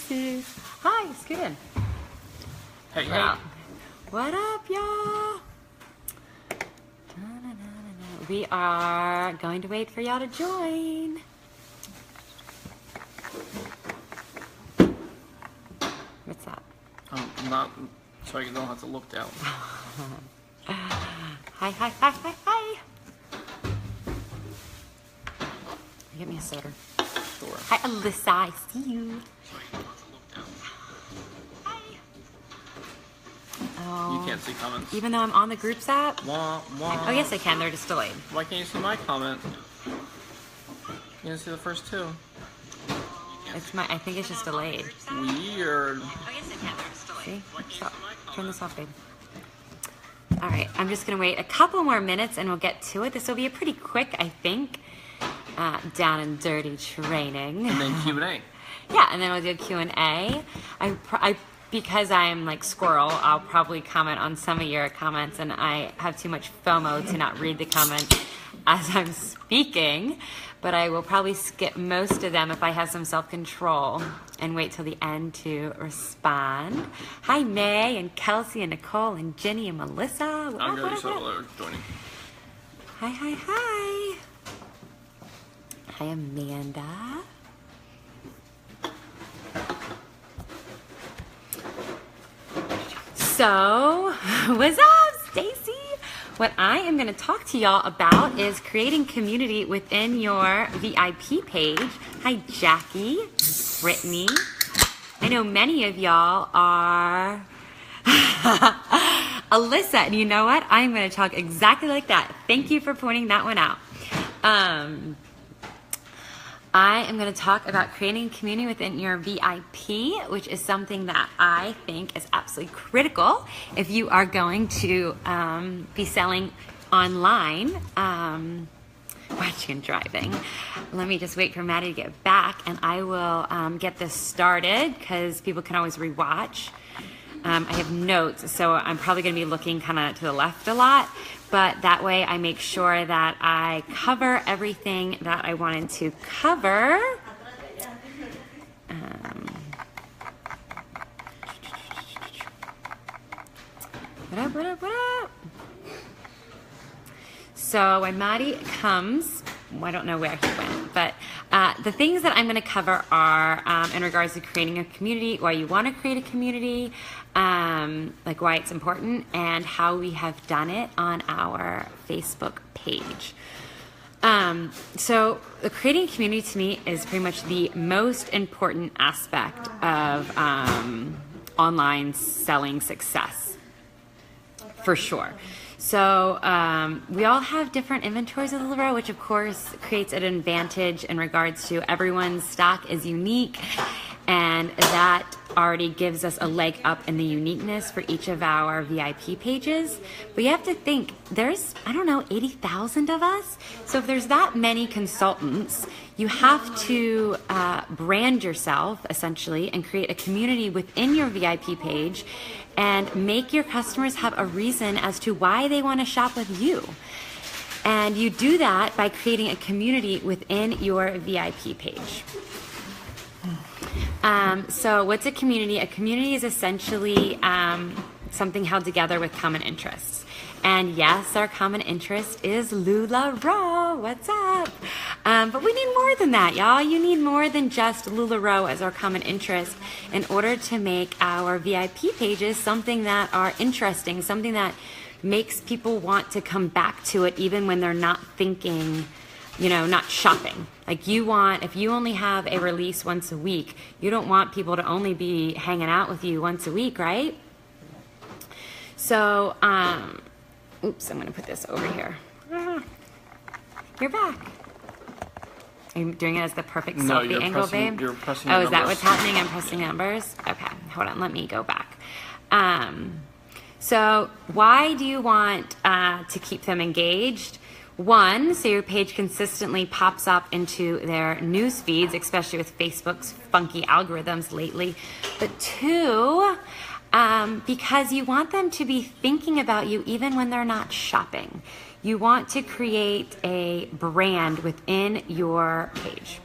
Deuces. Hi, scoot in. Hey, hey. What up, y'all? We are going to wait for y'all to join. What's that? Not so I don't have to look down. Hi, hi, hi, hi, hi. Get me a soda. Sure. Hi, Alyssa. I see you. So I don't have to look down. Hi. Oh. You can't see comments. Even though I'm on the groups app? Wah, wah. Oh, yes, I can. They're just delayed. Why can't you see my comment? You can see the first two. It's my. I think it's just delayed. Weird. Oh, yes, I can. They're just delayed. See? Stop. Turn this off, babe. All right. I'm just going to wait a couple more minutes and we'll get to it. This will be a pretty quick, I think, down and dirty training. And then Q&A. Yeah, and then we'll do a Q&A. Because I'm like squirrel, I'll probably comment on some of your comments, and I have too much FOMO to not read the comments as I'm speaking, but I will probably skip most of them if I have some self-control and wait till the end to respond. Hi, May and Kelsey and Nicole and Jenny and Melissa. I'm going to joining. Hi, hi, hi. Hi, Amanda. So, what's up, Stacy? What I am going to talk to y'all about is creating community within your VIP page. Hi, Jackie, Brittany. I know many of y'all are Alyssa, and you know what? I'm going to talk exactly like that. Thank you for pointing that one out. I am going to talk about creating a community within your VIP, which is something that I think is absolutely critical if you are going to be selling online, watching and driving. Let me just wait for Maddie to get back, and I will get this started because people can always rewatch. I have notes, so I'm probably going to be looking kind of to the left a lot, but that way I make sure that I cover everything that I wanted to cover. What up? So when Maddie comes, I don't know where he went, but the things that I'm going to cover are in regards to creating a community, why you want to create a community, like why it's important, and how we have done it on our Facebook page. So creating a community to me is pretty much the most important aspect of online selling success, for sure. So we all have different inventories of LuLaRoe, which of course creates an advantage in regards to everyone's stock is unique, and that already gives us a leg up in the uniqueness for each of our VIP pages. But you have to think, there's, 80,000 of us. So if there's that many consultants, you have to brand yourself essentially and create a community within your VIP page and make your customers have a reason as to why they want to shop with you. And you do that by creating a community within your VIP page. So what's a community? A community is essentially something held together with common interests. And yes, our common interest is LuLaRoe. What's up? But we need more than that, y'all. You need more than just LuLaRoe as our common interest in order to make our VIP pages something that are interesting, something that makes people want to come back to it even when they're not thinking, not shopping. Like if you only have a release once a week, you don't want people to only be hanging out with you once a week, right? So, oops, I'm going to put this over here. You're back. Are you doing it as the perfect selfie angle, babe? You're pressing is that what's happening? I'm pressing numbers? Okay, hold on. Let me go back. So why do you want to keep them engaged? One, so your page consistently pops up into their news feeds, especially with Facebook's funky algorithms lately. But two, because you want them to be thinking about you even when they're not shopping. You want to create a brand within your page.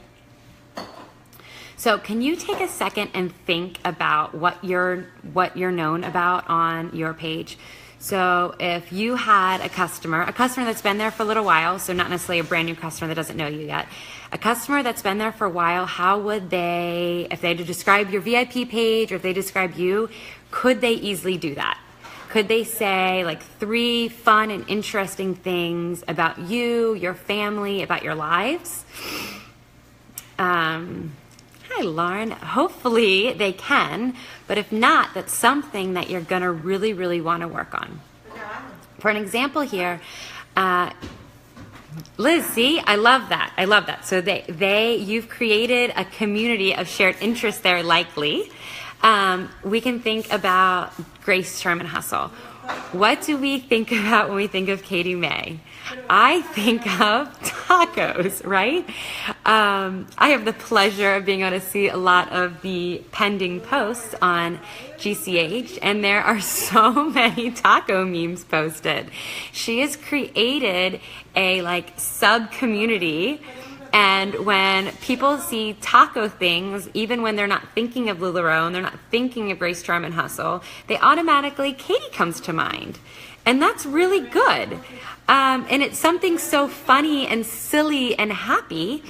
So can you take a second and think about what you're known about on your page? So if you had a customer that's been there for a little while, so not necessarily a brand new customer that doesn't know you yet, a customer that's been there for a while, how would they, if they had to describe your VIP page or if they describe you, could they easily do that? Could they say like 3 fun and interesting things about you, your family, about your lives? Hi, Lauren. Hopefully they can, but if not, that's something that you're going to really, really want to work on. For an example here, Liz, see, I love that. I love that. So you've created a community of shared interests there, likely. We can think about Grace Sherman Hustle. What do we think about when we think of Katie May? I think of tacos, right? I have the pleasure of being able to see a lot of the pending posts on GCH, and there are so many taco memes posted. She has created a sub community. And when people see taco things, even when they're not thinking of LuLaRoe and they're not thinking of Grace Sherman Hustle, they automatically, Katie comes to mind. And that's really good. And it's something so funny and silly and happy.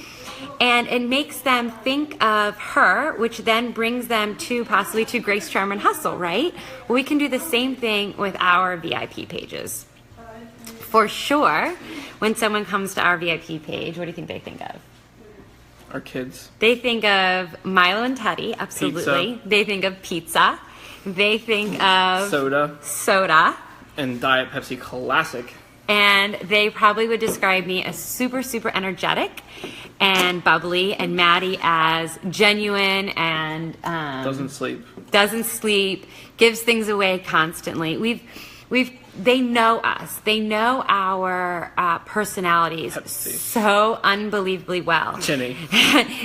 And it makes them think of her, which then brings them to possibly to Grace Sherman Hustle, right? Well, we can do the same thing with our VIP pages. For sure, when someone comes to our VIP page, what do you think they think of? Our kids. They think of Milo and Teddy, absolutely. Pizza. They think of pizza. They think of soda. And Diet Pepsi Classic. And they probably would describe me as super, super energetic and bubbly, and Maddie as genuine and Doesn't sleep, gives things away constantly. They know us. They know our personalities Pepsi. so unbelievably well. Jenny.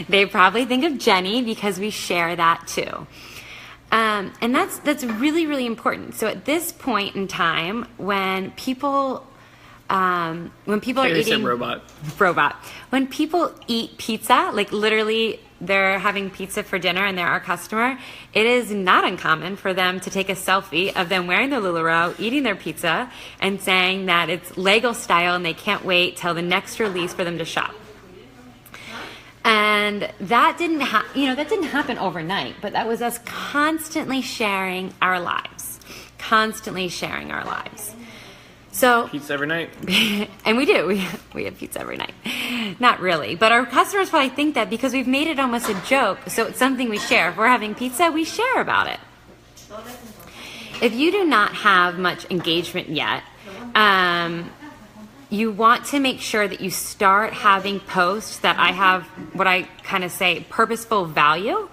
They probably think of Jenny because we share that too. And that's really, really important. So at this point in time, when people are eating robot. When people eat pizza, like literally they're having pizza for dinner and they're our customer, it is not uncommon for them to take a selfie of them wearing their LuLaRoe, eating their pizza, and saying that it's Lego style and they can't wait till the next release for them to shop. And that didn't happen overnight, but that was us constantly sharing our lives. So Pizza every night. And we do. We have pizza every night. Not really. But our customers probably think that because we've made it almost a joke, so it's something we share. If we're having pizza, we share about it. If you do not have much engagement yet, you want to make sure that you start having posts that I have what I kind of say purposeful value.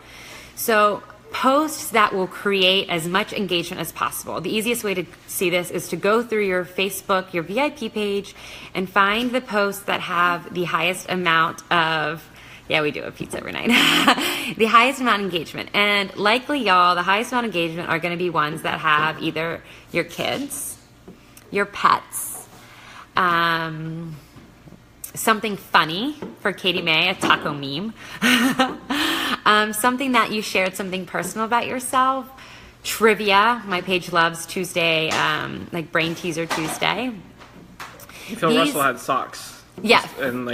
So posts that will create as much engagement as possible. The easiest way to see this is to go through your Facebook, your VIP page, and find the posts that have the highest amount of, we do a pizza every night, the highest amount of engagement. And likely, y'all, the highest amount of engagement are going to be ones that have either your kids, your pets, something funny for Katie May, a taco meme, something that you shared, something personal about yourself, trivia. My page loves Tuesday, like Brain Teaser Tuesday. Phil Russell had socks. Yeah. And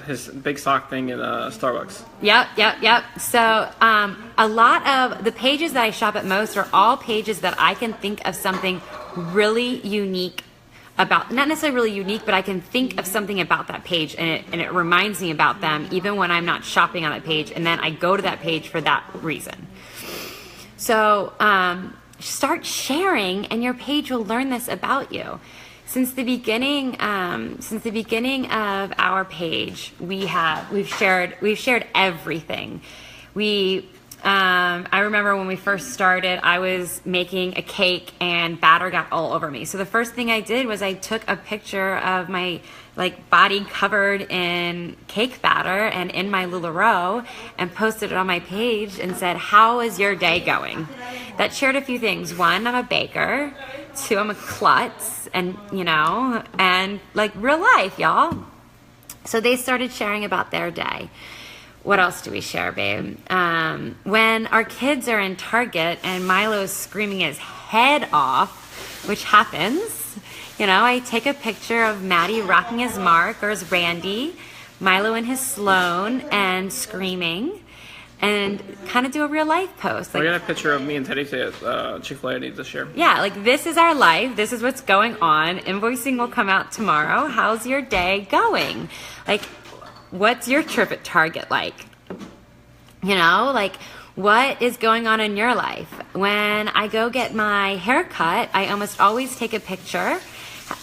his big sock thing in Starbucks. Yep. So a lot of the pages that I shop at most are all pages that I can think of something really unique about, not necessarily really unique, but I can think of something about that page and it reminds me about them even when I'm not shopping on that page, and then I go to that page for that reason. So start sharing and your page will learn this about you. Since the beginning of our page, we've shared everything. I remember when we first started, I was making a cake and batter got all over me. So the first thing I did was I took a picture of my body covered in cake batter and in my LuLaRoe and posted it on my page and said, "How is your day going?" That shared a few things. One, I'm a baker. Two, I'm a klutz, and real life, y'all. So they started sharing about their day. what else do we share, babe? When our kids are in Target and Milo's screaming his head off, which happens, you know, I take a picture of Maddie rocking his Mark or his Randy, Milo and his Sloan, and screaming, and kind of do a real life post. Like, we got a picture of me and Teddy at Chick-fil-A I need to share. Yeah, like this is our life. This is what's going on. Invoicing will come out tomorrow. How's your day going? Like, what's your trip at Target like? You know, like, what is going on in your life? When I go get my hair cut, I almost always take a picture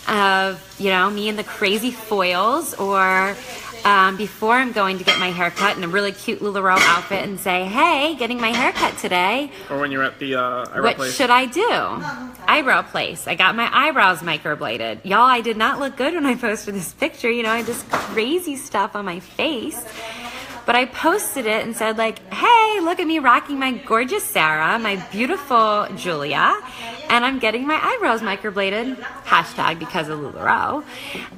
of, you know, me in the crazy foils, or before I'm going to get my hair cut in a really cute LuLaRoe outfit and say, hey, getting my hair cut today. Or when you're at the eyebrow what place. Should I do? Eyebrow place. I got my eyebrows microbladed. Y'all, I did not look good when I posted this picture. You know, I had this crazy stuff on my face. But I posted it and said, like, hey, look at me rocking my gorgeous Sarah, my beautiful Julia, and I'm getting my eyebrows microbladed, hashtag because of LuLaRoe.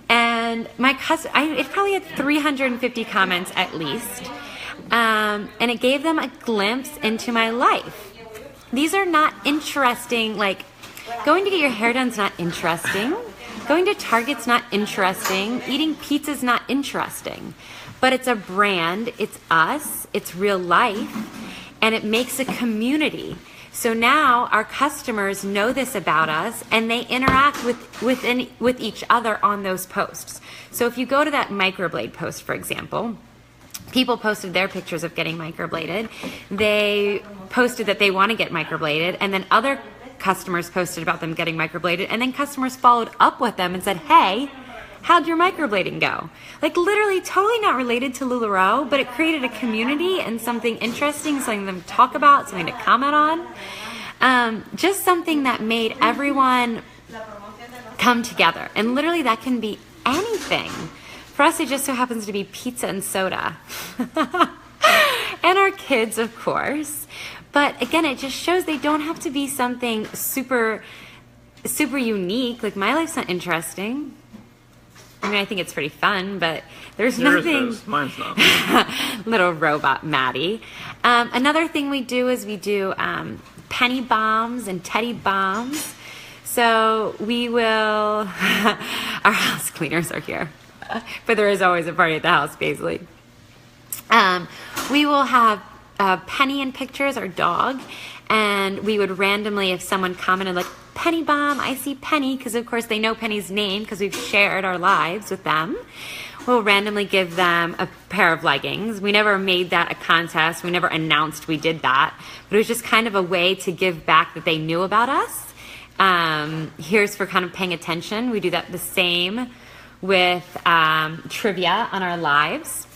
And my cousin, it probably had 350 comments at least, and it gave them a glimpse into my life. These are not interesting, like, going to get your hair done is not interesting. Going to Target's not interesting. Eating pizza's not interesting. But it's a brand, it's us, it's real life, and it makes a community. So now our customers know this about us, and they interact with each other on those posts. So if you go to that microblade post, for example, people posted their pictures of getting microbladed. They posted that they want to get microbladed, and then other customers posted about them getting microbladed, and then customers followed up with them and said, hey, how'd your microblading go? Like, literally totally not related to LuLaRoe, but it created a community and something interesting, something to talk about, something to comment on. Just something that made everyone come together. And literally that can be anything. For us, it just so happens to be pizza and soda. And our kids, of course. But again, it just shows they don't have to be something super, super unique. Like, my life's not interesting. I mean, I think it's pretty fun, but there's nothing. Is. Mine's not. Little robot Maddie. Another thing we do is we do penny bombs and teddy bombs. So we will, our house cleaners are here, but there is always a party at the house, basically. We will have Penny in pictures, our dog, and we would randomly, if someone commented like, Penny bomb, I see Penny, because of course they know Penny's name because we've shared our lives with them. We'll randomly give them a pair of leggings. We never made that a contest. We never announced we did that. But it was just kind of a way to give back that they knew about us. Here's for kind of paying attention. We do that the same with trivia on our lives.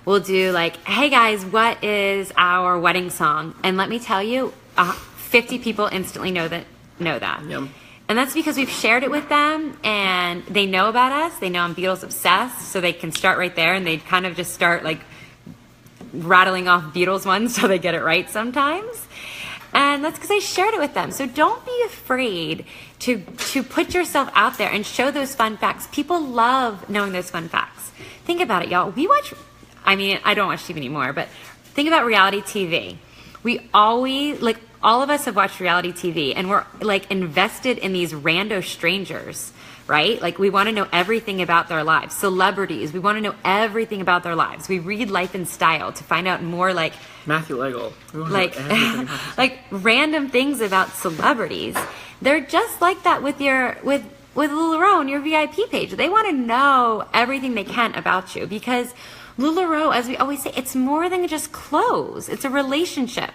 We'll do like, hey guys, what is our wedding song? And let me tell you, 50 people instantly know that. Yep. And that's because we've shared it with them, and they know about us. They know I'm Beatles obsessed, so they can start right there, and they kind of just start like rattling off Beatles ones so they get it right sometimes. And that's because I shared it with them. So don't be afraid to put yourself out there and show those fun facts. People love knowing those fun facts. Think about it, y'all. We watch, I mean, I don't watch TV anymore, but think about reality TV. We always, like, all of us have watched reality TV, and we're like invested in these rando strangers, right? Like, we want to know everything about their lives. Celebrities, we want to know everything about their lives. We read Life and Style to find out more, like Matthew Legel. Like, like random things about celebrities. They're just like that with LuLaRoe and your VIP page. They want to know everything they can about you, because LuLaRoe, as we always say, it's more than just clothes. It's a relationship.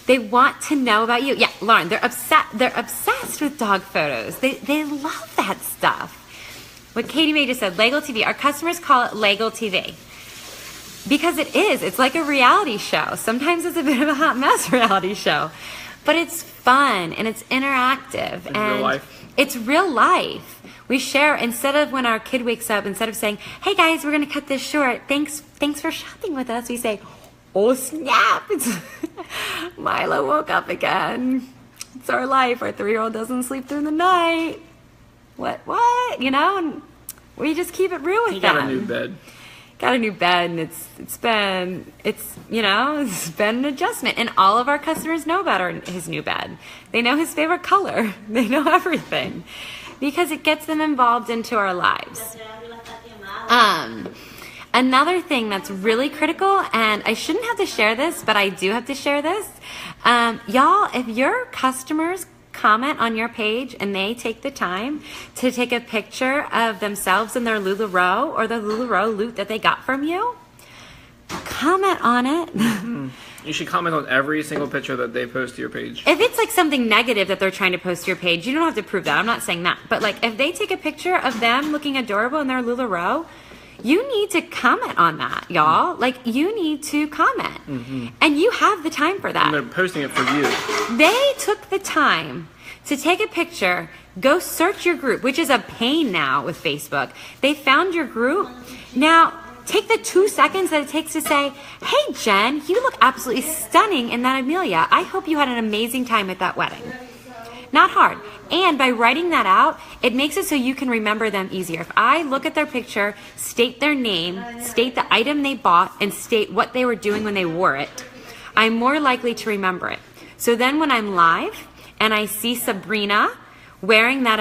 They want to know about you. Yeah, Lauren, they're obsessed with dog photos. They love that stuff. What Katie May just said, Lego TV. Our customers call it Lego TV. Because it is. It's like a reality show. Sometimes it's a bit of a hot mess reality show. But it's fun and it's interactive. It's real life. It's real life. We share, instead of when our kid wakes up, instead of saying, hey guys, we're going to cut this short. Thanks for shopping with us. We say, oh snap, Milo woke up again. It's our life. Our 3-year-old doesn't sleep through the night. What? You know, and we just keep it real with them. He got a new bed. got a new bed, and it's been an adjustment, and all of our customers know about his new bed. They know his favorite color. They know everything because it gets them involved into our lives. Another thing that's really critical, and I shouldn't have to share this, but I do have to share this. Y'all, if your customers comment on your page and they take the time to take a picture of themselves in their LuLaRoe or the LuLaRoe loot that they got from you, comment on it. You should comment on every single picture that they post to your page. If it's like something negative that they're trying to post to your page, you don't have to prove that. I'm not saying that. But like if they take a picture of them looking adorable in their LuLaRoe, you need to comment on that, y'all. Like, you need to comment. And you have the time for that. And they're posting it for you. They took the time to take a picture, go search your group, which is a pain now with Facebook. They found your group. Now, take the 2 seconds that it takes to say, hey, Jen, you look absolutely stunning in that Amelia. I hope you had an amazing time at that wedding. Not hard. And by writing that out, it makes it so you can remember them easier. If I look at their picture, state their name, state the item they bought, and state what they were doing when they wore it, I'm more likely to remember it. So then when I'm live and I see Sabrina wearing that,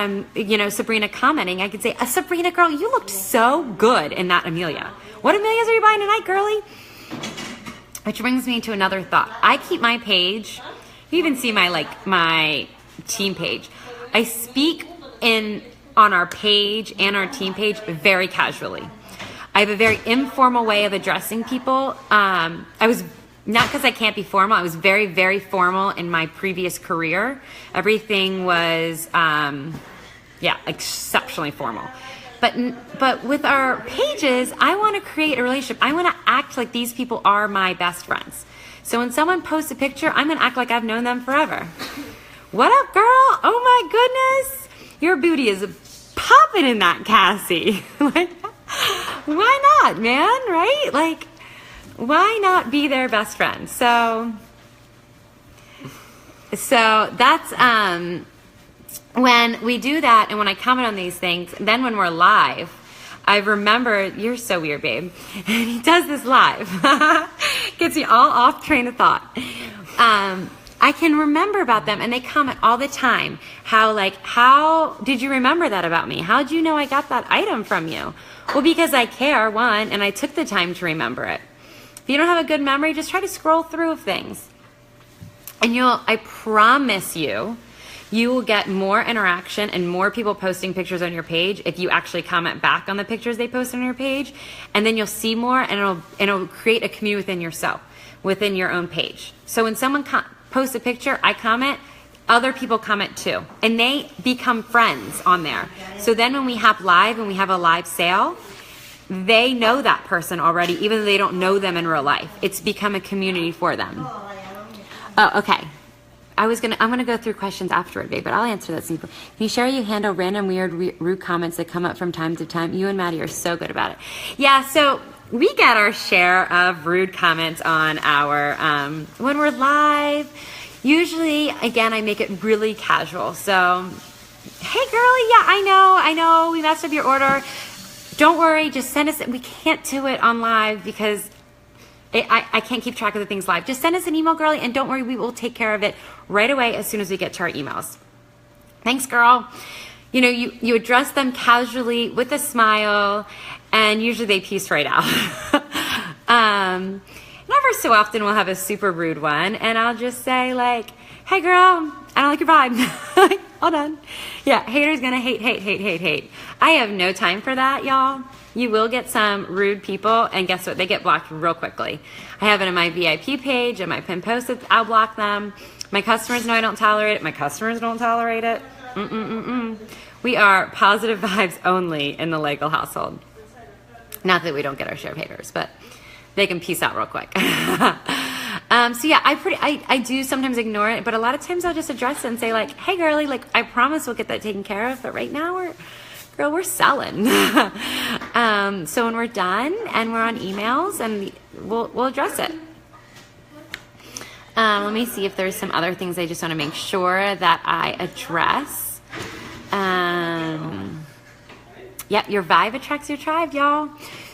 Sabrina commenting, I could say, Sabrina, girl, you looked so good in that Amelia. What Amelias are you buying tonight, girly? Which brings me to another thought. I keep my page, you even see my team page. I speak on our page and our team page very casually. I have a very informal way of addressing people. I was, not because I can't be formal, I was very, very formal in my previous career. Everything was, exceptionally formal. But with our pages, I want to create a relationship. I want to act like these people are my best friends. So when someone posts a picture, I'm going to act like I've known them forever. What up, girl? Oh my goodness. Your booty is popping in that, Cassie. Like, why not, man? Right? Like, why not be their best friend? So that's when we do that, and when I comment on these things, then when we're live, I remember, you're so weird, babe. And he does this live. Gets me all off train of thought. I can remember about them, and they comment all the time. How did you remember that about me? How did you know I got that item from you? Well, because I care, one, and I took the time to remember it. If you don't have a good memory, just try to scroll through things. And I promise you will get more interaction and more people posting pictures on your page if you actually comment back on the pictures they post on your page. And then you'll see more, and it'll create a community within yourself, within your own page. So when someone post a picture, I comment, other people comment too, and they become friends on there. So then when we have a live sale, they know that person already, even though they don't know them in real life. It's become a community for them. Oh, okay. I'm gonna go through questions afterward, babe, but I'll answer that simple. Can you share how you handle random weird rude comments that come up from time to time? You and Maddie are so good about it. Yeah, so we get our share of rude comments on our, when we're live. Usually, again, I make it really casual. So, hey girlie, yeah, I know, we messed up your order. Don't worry, just send us, we can't do it on live because I can't keep track of the things live. Just send us an email, girlie, and don't worry, we will take care of it right away as soon as we get to our emails. Thanks, girl. You address them casually with a smile, and usually they peace right out. Never so often we'll have a super rude one, and I'll just say hey girl, I don't like your vibe. All done. Yeah, haters gonna hate. I have no time for that, y'all. You will get some rude people, and guess what? They get blocked real quickly. I have it in my VIP page and my pin posts. I'll block them. My customers know I don't tolerate it. My customers don't tolerate it. We are positive vibes only in the Legal household. Not that we don't get our share of haters, but they can peace out real quick. So yeah, I do sometimes ignore it, but a lot of times I'll just address it and say hey girlie, I promise we'll get that taken care of, but right now we're selling. So when we're done and we're on emails, and we'll address it. Let me see if there's some other things I just want to make sure that I address. Yep, your vibe attracts your tribe, y'all.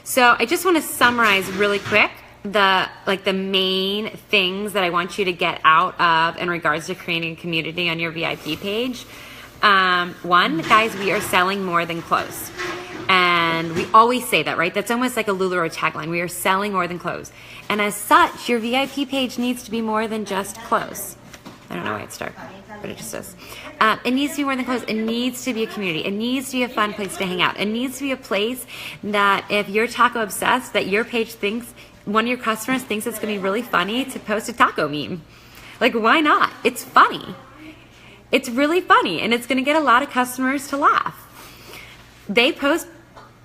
So I just want to summarize really quick the main things that I want you to get out of in regards to creating a community on your VIP page. One, guys, we are selling more than clothes. And we always say that, right? That's almost like a LuLaRoe tagline. We are selling more than clothes. And as such, your VIP page needs to be more than just clothes. I don't know why it's dark, but it just is. It needs to be more than clothes. It needs to be a community. It needs to be a fun place to hang out. It needs to be a place that if you're taco obsessed, that your page thinks, one of your customers thinks it's going to be really funny to post a taco meme. Like, why not? It's funny. It's really funny, and it's going to get a lot of customers to laugh. They post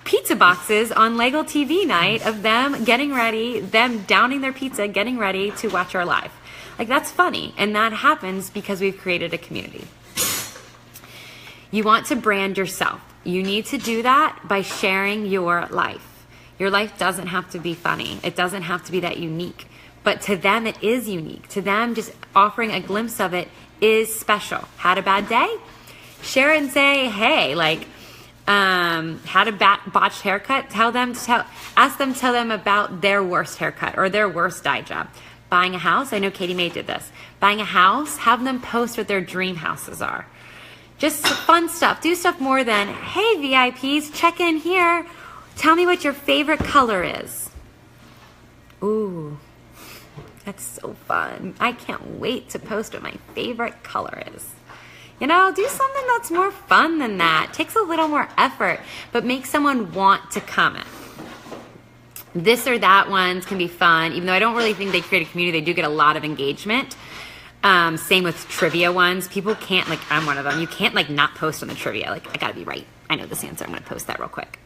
pizza boxes on Lego TV night of them getting ready, them downing their pizza, getting ready to watch our live. Like, that's funny, and that happens because we've created a community. You want to brand yourself. You need to do that by sharing your life. Your life doesn't have to be funny. It doesn't have to be that unique. But to them, it is unique. To them, just offering a glimpse of it is special. Had a bad day? Share it and say, hey, like, had a botched haircut? Ask them to tell them about their worst haircut or their worst dye job. Buying a house? I know Katie Mae did this. Buying a house? Have them post what their dream houses are. Just fun stuff. Do stuff more than, hey, VIPs, check in here. Tell me what your favorite color is. Ooh, that's so fun. I can't wait to post what my favorite color is. You know, do something that's more fun than that. Takes a little more effort, but makes someone want to comment. This or that ones can be fun. Even though I don't really think they create a community, they do get a lot of engagement. Same with trivia ones. People can't, like, I'm one of them. You can't, like, not post on the trivia. Like, I gotta be right. I know this answer. I'm gonna post that real quick.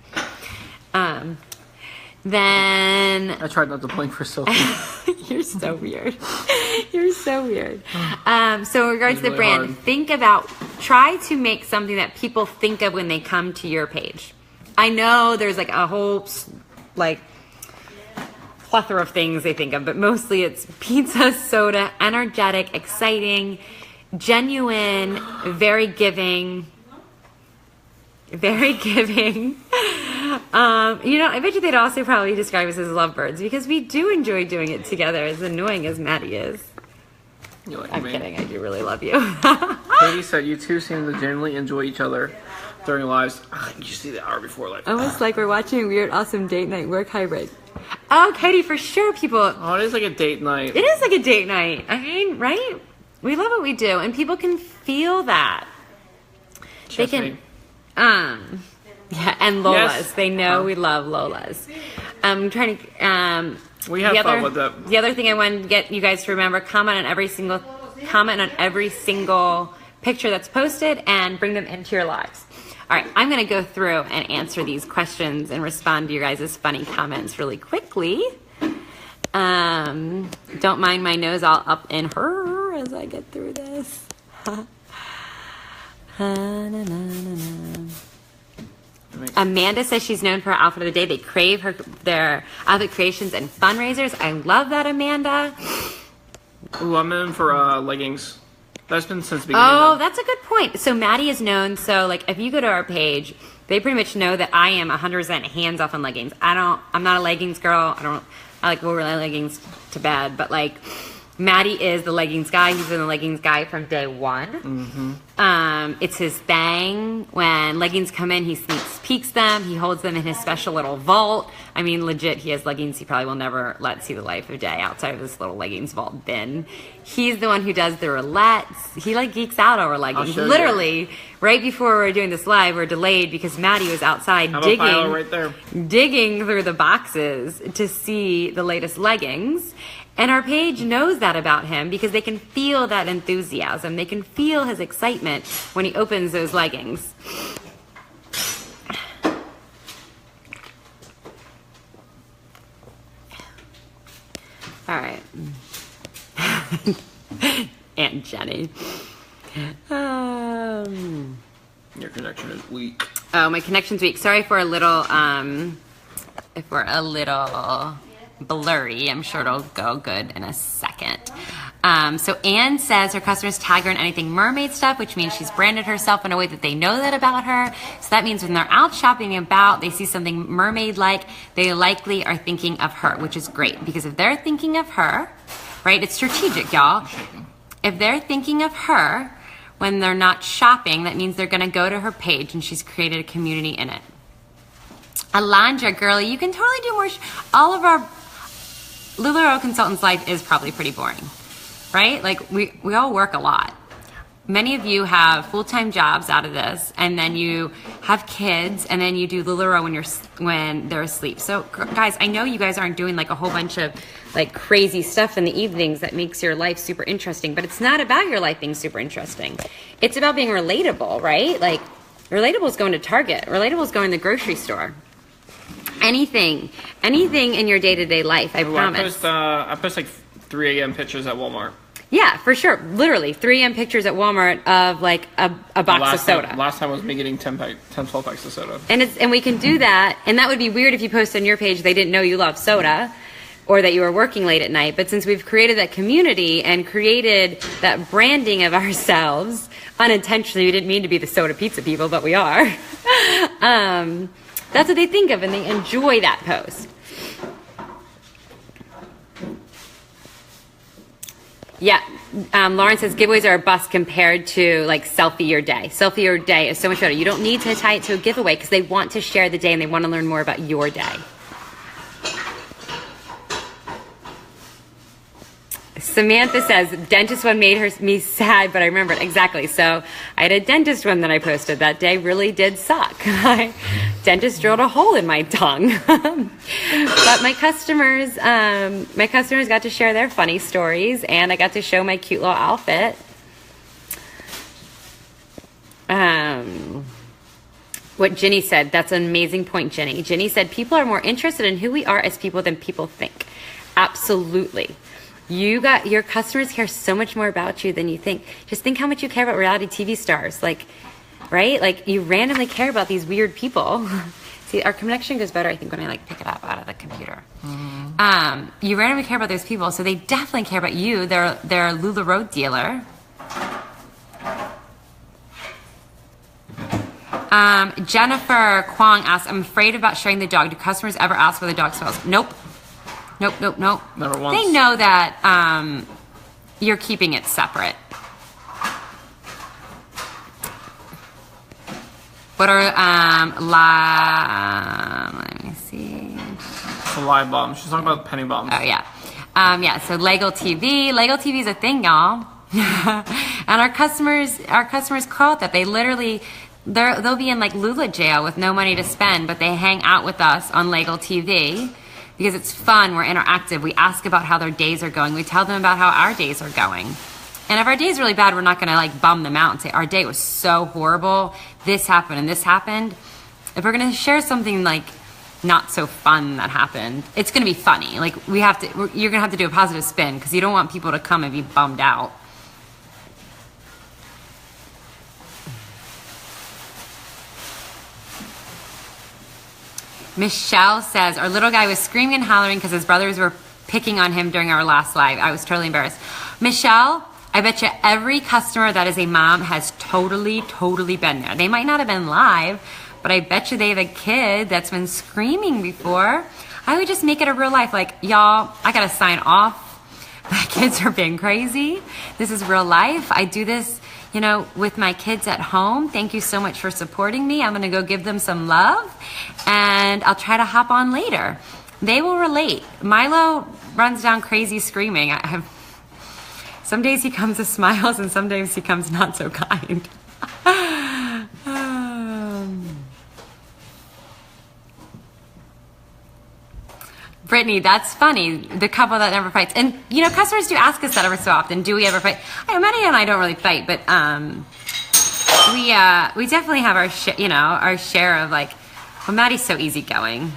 Then I tried not to blink for so long. You're so weird. You're so weird. So in regards to the really brand, hard. think about, try to make something that people think of when they come to your page. I know there's like a whole like plethora of things they think of, but mostly it's pizza, soda, energetic, exciting, genuine, very giving. Very giving. You know, I bet you they'd also probably describe us as lovebirds because we do enjoy doing it together, as annoying as Maddie is. You like I'm me? kidding, I do really love you. Katie said you two seem to genuinely enjoy each other during lives. You see the hour before live. Almost like we're watching a weird, awesome date night work hybrid. Oh, Katie, for sure, people. Oh, it is like a date night. It is like a date night. I mean, right? We love what we do, and people can feel that. Trust they can. me. Yeah, and Lola's. Yes. They know we love Lola's. I'm trying to. We have fun with that. The other thing I wanted to get you guys to remember: comment on every single picture that's posted, and bring them into your lives. All right, I'm going to go through and answer these questions and respond to your guys' funny comments really quickly. Don't mind my nose all up in her as I get through this. Amanda says she's known for her outfit of the day. They crave their outfit creations and fundraisers. I love that, Amanda. Ooh, I'm in for leggings. That's been since the beginning. Oh, though. that's a good point. So Maddie is known. So like, if you go to our page, they pretty much know that I am 100% hands off on leggings. I'm not a leggings girl. I like we'll wear leggings to bed, but like, Maddie is the leggings guy. He's been the leggings guy from day one. Mm-hmm. It's his thing. When leggings come in, he sneaks peeks them. He holds them in his special little vault. I mean, legit, he has leggings he probably will never let see the life of day outside of this little leggings vault bin. He's the one who does the roulettes. He like geeks out over leggings. Literally, right before we were doing this live, we're delayed because Maddie was outside digging, right there. digging through the boxes to see the latest leggings. And our page knows that about him because they can feel that enthusiasm. They can feel his excitement when he opens those leggings. All right. Aunt Jenny. Your connection is weak. Oh, my connection's weak. Sorry for a little, if we're a little blurry. I'm sure it'll go good in a second. So Anne says her customers tag her in anything mermaid stuff, which means she's branded herself in a way that they know that about her. So that means when they're out shopping about, they see something mermaid-like, they likely are thinking of her, which is great. Because if they're thinking of her, right, it's strategic, y'all. If they're thinking of her when they're not shopping, that means they're going to go to her page, and she's created a community in it. Alondra, girlie, you can totally do more. All of our LuLaRoe consultants' life is probably pretty boring, right? Like we all work a lot. Many of you have full-time jobs out of this, and then you have kids, and then you do LuLaRoe when they're asleep. So guys, I know you guys aren't doing like a whole bunch of like crazy stuff in the evenings that makes your life super interesting, but it's not about your life being super interesting. It's about being relatable, right? Like relatable is going to Target. Relatable is going to the grocery store. Anything in your day-to-day life, I promise. I post like 3 a.m. pictures at Walmart. Yeah, for sure. Literally, 3 a.m. pictures at Walmart of like a box of soda. Last time was me getting 10, 12 packs of soda. And we can do that. And that would be weird if you posted on your page they didn't know you love soda or that you were working late at night. But since we've created that community and created that branding of ourselves, unintentionally, we didn't mean to be the soda pizza people, but we are. That's what they think of, and they enjoy that post. Yeah, Lauren says giveaways are a bust compared to like Selfie Your Day. Selfie Your Day is so much better. You don't need to tie it to a giveaway because they want to share the day and they want to learn more about your day. Samantha says, dentist one made me sad, but I remember it. Exactly. So I had a dentist one that I posted. That day really did suck. Dentist drilled a hole in my tongue. But my customers got to share their funny stories, and I got to show my cute little outfit. What Ginny said, that's an amazing point, Ginny. Ginny said, people are more interested in who we are as people than people think. Absolutely. Your customers care so much more about you than you think. Just think how much you care about reality TV stars. Like, right? Like, you randomly care about these weird people. See, our connection goes better, I think, when I, like, pick it up out of the computer. Mm-hmm. You randomly care about those people, so they definitely care about you. They're a LuLaRoe dealer. Jennifer Kwong asks, I'm afraid about sharing the dog. Do customers ever ask where the dog smells? Nope. Nope. Never once. They know that you're keeping it separate. What are let me see. It's a live bomb. She's talking about penny bombs. Oh yeah. Yeah, so Lego TV. Lego TV is a thing, y'all. And our customers call it that. They literally they'll be in like Lula jail with no money to spend, but they hang out with us on Lego TV. Because it's fun, we're interactive, we ask about how their days are going, we tell them about how our days are going. And if our day's really bad, we're not gonna like bum them out and say, our day was so horrible, this happened and this happened. If we're gonna share something like not so fun that happened, it's gonna be funny. Like you're gonna have to do a positive spin because you don't want people to come and be bummed out. Michelle says, our little guy was screaming and hollering because his brothers were picking on him during our last live. I was totally embarrassed. Michelle, I bet you every customer that is a mom has totally been there. They might not have been live, but I bet you they have a kid that's been screaming before. I would just make it a real life. Like, y'all, I got to sign off. My kids are being crazy. This is real life. I do this, you know, with my kids at home. Thank you so much for supporting me. I'm going to go give them some love, and I'll try to hop on later. They will relate. Milo runs down crazy screaming. Some days he comes with smiles, and some days he comes not so kind. Brittany, that's funny. The couple that never fights. And, you know, customers do ask us that every so often. Do we ever fight? Maddie and I don't really fight, but we definitely have our share of, like, well, Maddie's so easygoing.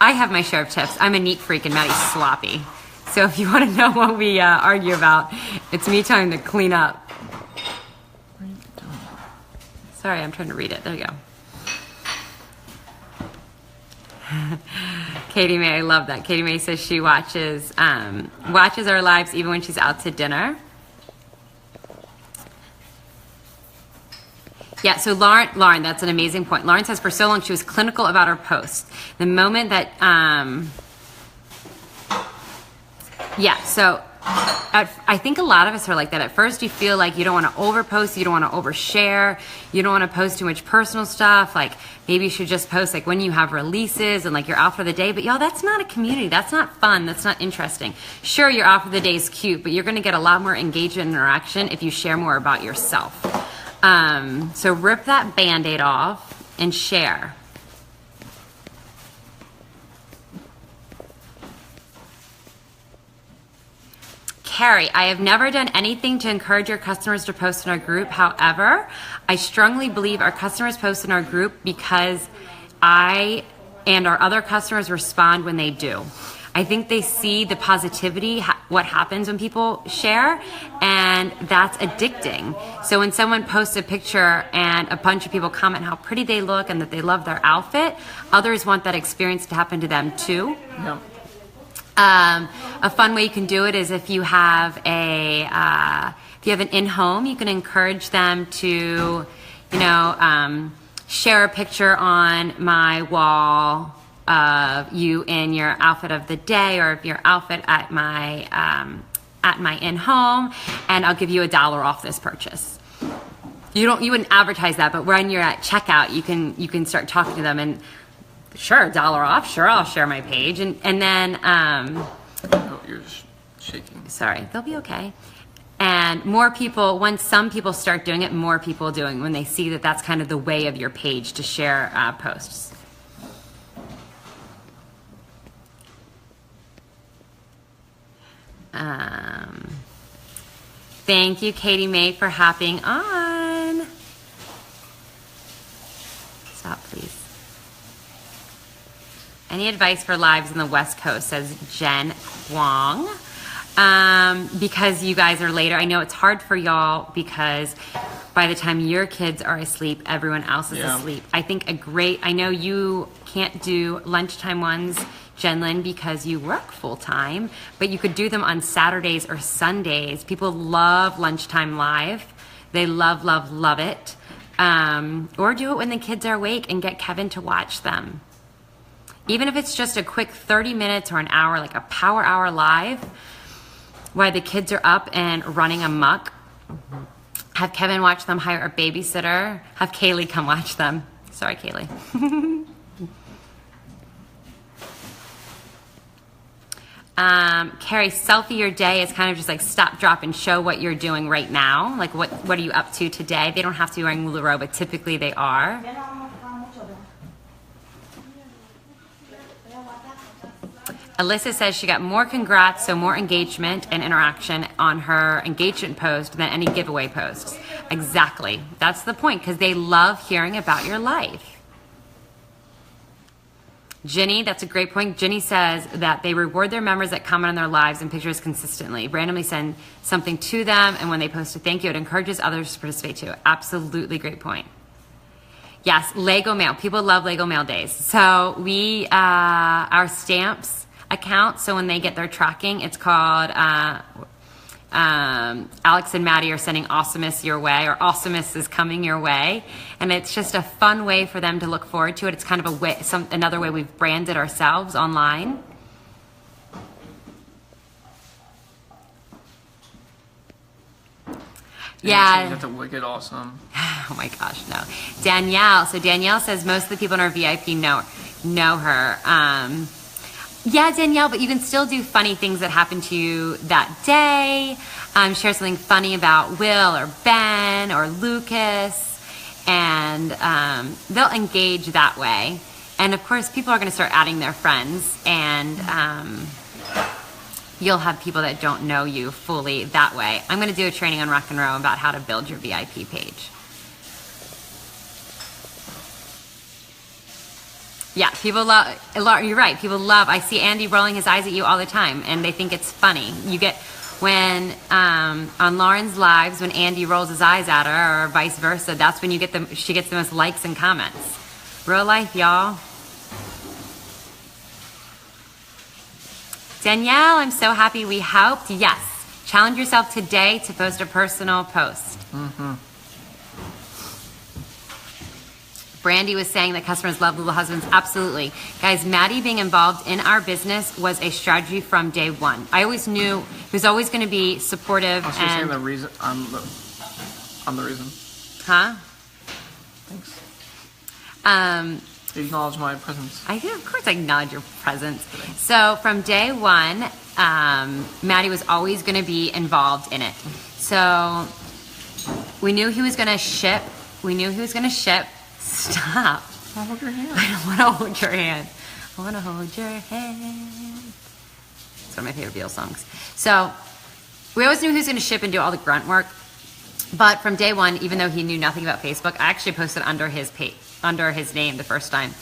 I have my share of tips. I'm a neat freak and Maddie's sloppy. So if you want to know what we argue about, it's me telling to clean up. Sorry, I'm trying to read it. There you go. Katie May, I love that. Katie May says she watches our lives even when she's out to dinner. Yeah, so Lauren, that's an amazing point. Lauren says for so long she was clinical about her posts. The moment that, I think a lot of us are like that. At first you feel like you don't want to overpost, you don't want to overshare, you don't want to post too much personal stuff. Like maybe you should just post like when you have releases and like your outfit of the day. But y'all, that's not a community. That's not fun. That's not interesting. Sure, your outfit of the day is cute, but you're going to get a lot more engagement and interaction if you share more about yourself. So rip that Band-Aid off and share. Carrie, I have never done anything to encourage your customers to post in our group. However, I strongly believe our customers post in our group because I and our other customers respond when they do. I think they see the positivity, what happens when people share, and that's addicting. So when someone posts a picture and a bunch of people comment how pretty they look and that they love their outfit, others want that experience to happen to them too. Yeah. A fun way you can do it is if you have an in-home, you can encourage them to, share a picture on my wall of you in your outfit of the day, or your outfit at my in-home, and I'll give you $1 off this purchase. You wouldn't advertise that, but when you're at checkout, you can start talking to them and. Sure, $1 off. Sure, I'll share my page. And then... oh, you're shaking. Sorry, they'll be okay. And more people, once some people start doing it, more people doing when they see that that's kind of the way of your page to share posts. Thank you, Katie Mae, for hopping on. Stop, please. Any advice for lives in the West Coast, says Jen Huang. Because you guys are later. I know it's hard for y'all because by the time your kids are asleep, everyone else is asleep. I think I know you can't do lunchtime ones, Jenlyn, because you work full time, but you could do them on Saturdays or Sundays. People love lunchtime live. They love, love, love it. Or do it when the kids are awake and get Kevin to watch them. Even if it's just a quick 30 minutes or an hour, like a power hour live, while the kids are up and running amok, have Kevin watch them, hire a babysitter, have Kaylee come watch them. Sorry, Kaylee. Carrie, selfie your day is kind of just like stop, drop, and show what you're doing right now. Like what are you up to today? They don't have to be wearing LuLaRoe, but typically they are. Alyssa says she got more congrats, so more engagement and interaction on her engagement post than any giveaway posts. Exactly. That's the point, because they love hearing about your life. Ginny, that's a great point. Ginny says that they reward their members that comment on their lives and pictures consistently. Randomly send something to them, and when they post a thank you, it encourages others to participate too. Absolutely great point. Yes, Lego Mail. People love Lego Mail days. So we, our stamps account, so when they get their tracking, it's called Alex and Maddie are sending Awesomeness your way, or Awesomeness is coming your way, and it's just a fun way for them to look forward to it. It's kind of a way, another way we've branded ourselves online. Yeah. That's a wicked awesome. Oh my gosh, no. Danielle. So Danielle says most of the people in our VIP know her. Yeah, Danielle, but you can still do funny things that happened to you that day. Share something funny about Will or Ben or Lucas, and they'll engage that way. And of course, people are going to start adding their friends, and you'll have people that don't know you fully that way. I'm going to do a training on Rock and Roll about how to build your VIP page. Yeah, people love, you're right, people love, I see Andy rolling his eyes at you all the time, and they think it's funny. You get, when, on Lauren's lives, when Andy rolls his eyes at her, or vice versa, that's when you get she gets the most likes and comments. Real life, y'all. Danielle, I'm so happy we helped. Yes, challenge yourself today to post a personal post. Brandy was saying that customers love Lula husbands. Absolutely. Guys, Maddie being involved in our business was a strategy from day one. I always knew he was always going to be supportive. I was saying the reason, I'm the reason. Huh? Thanks. You acknowledge my presence. I do, of course, I acknowledge your presence. So from day one, Maddie was always going to be involved in it. So we knew he was going to ship. Stop. I'll hold your hand. I don't want to hold your hand. I want to hold your hand. It's one of my favorite Beatles songs. So we always knew he was going to ship and do all the grunt work. But from day one, even though he knew nothing about Facebook, I actually posted under his page, under his name the first time,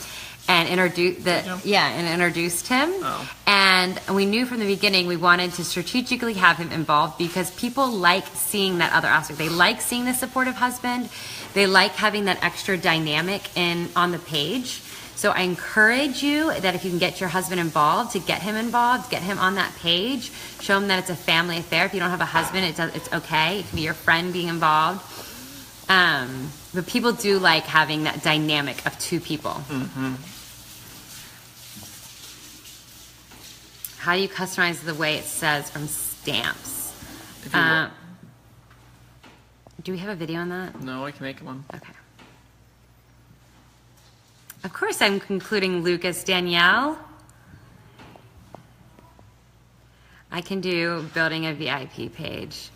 and introduced him. Oh. And we knew from the beginning we wanted to strategically have him involved because people like seeing that other aspect. They like seeing the supportive husband. They like having that extra dynamic on the page. So I encourage you that if you can get your husband involved, to get him involved, get him on that page, show him that it's a family affair. If you don't have a husband, it's okay. It can be your friend being involved. But people do like having that dynamic of two people. Mm-hmm. How do you customize the way it says from stamps? Do we have a video on that? No, I can make one. Okay. Of course, I'm concluding Lucas. Danielle, I can do building a VIP page.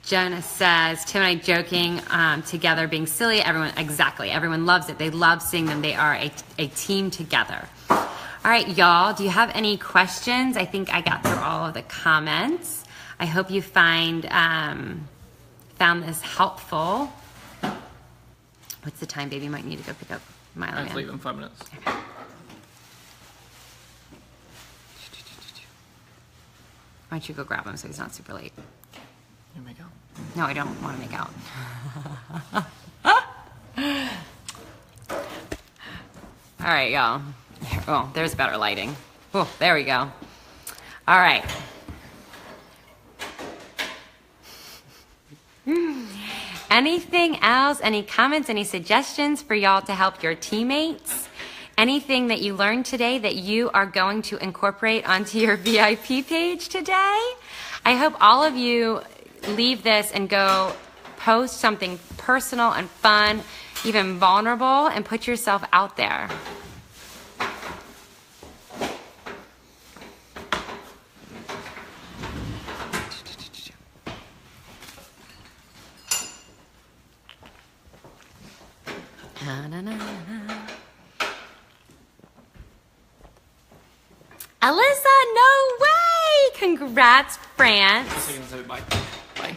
Jonah says, Tim and I joking together, being silly. Everyone loves it. They love seeing them. They are a team together. All right, y'all, do you have any questions? I think I got through all of the comments. I hope you found this helpful. What's the time, baby? You might need to go pick up Milo. I have to leave in 5 minutes. Okay. Why don't you go grab him so he's not super late? You make out. No, I don't want to make out. All right, y'all. Oh, there's better lighting. Oh, there we go. All right. Anything else? Any comments? Any suggestions for y'all to help your teammates? Anything that you learned today that you are going to incorporate onto your VIP page today? I hope all of you leave this and go post something personal and fun, even vulnerable, and put yourself out there. Alyssa, no way! Congrats, France. Bye. Bye.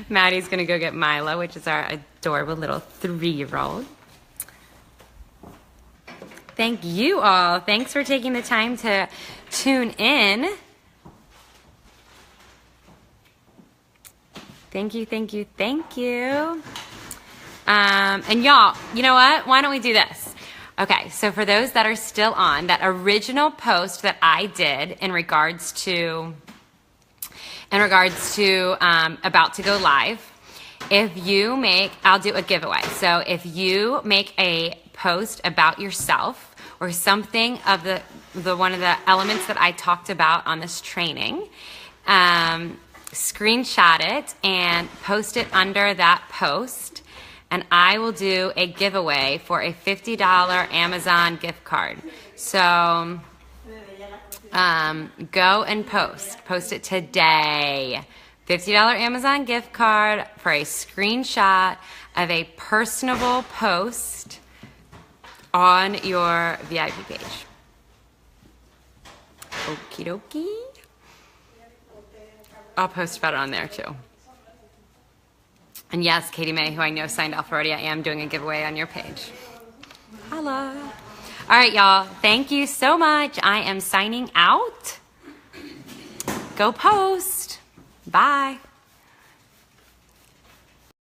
Maddie's gonna go get Milo, which is our adorable little 3-year-old. Thank you all. Thanks for taking the time to tune in. Thank you, thank you, thank you. And y'all, you know what? Why don't we do this? Okay, so for those that are still on, that original post that I did in regards to about to go live, if you make, I'll do a giveaway. So if you make a post about yourself or something of the one of the elements that I talked about on this training, screenshot it and post it under that post, and I will do a giveaway for a $50 Amazon gift card. So go and post it today. $50 Amazon gift card for a screenshot of a personable post on your VIP page. Okie dokie. I'll post about it on there too. And yes, Katie May, who I know signed off already, I am doing a giveaway on your page. Holla. All right, y'all. Thank you so much. I am signing out. Go post. Bye.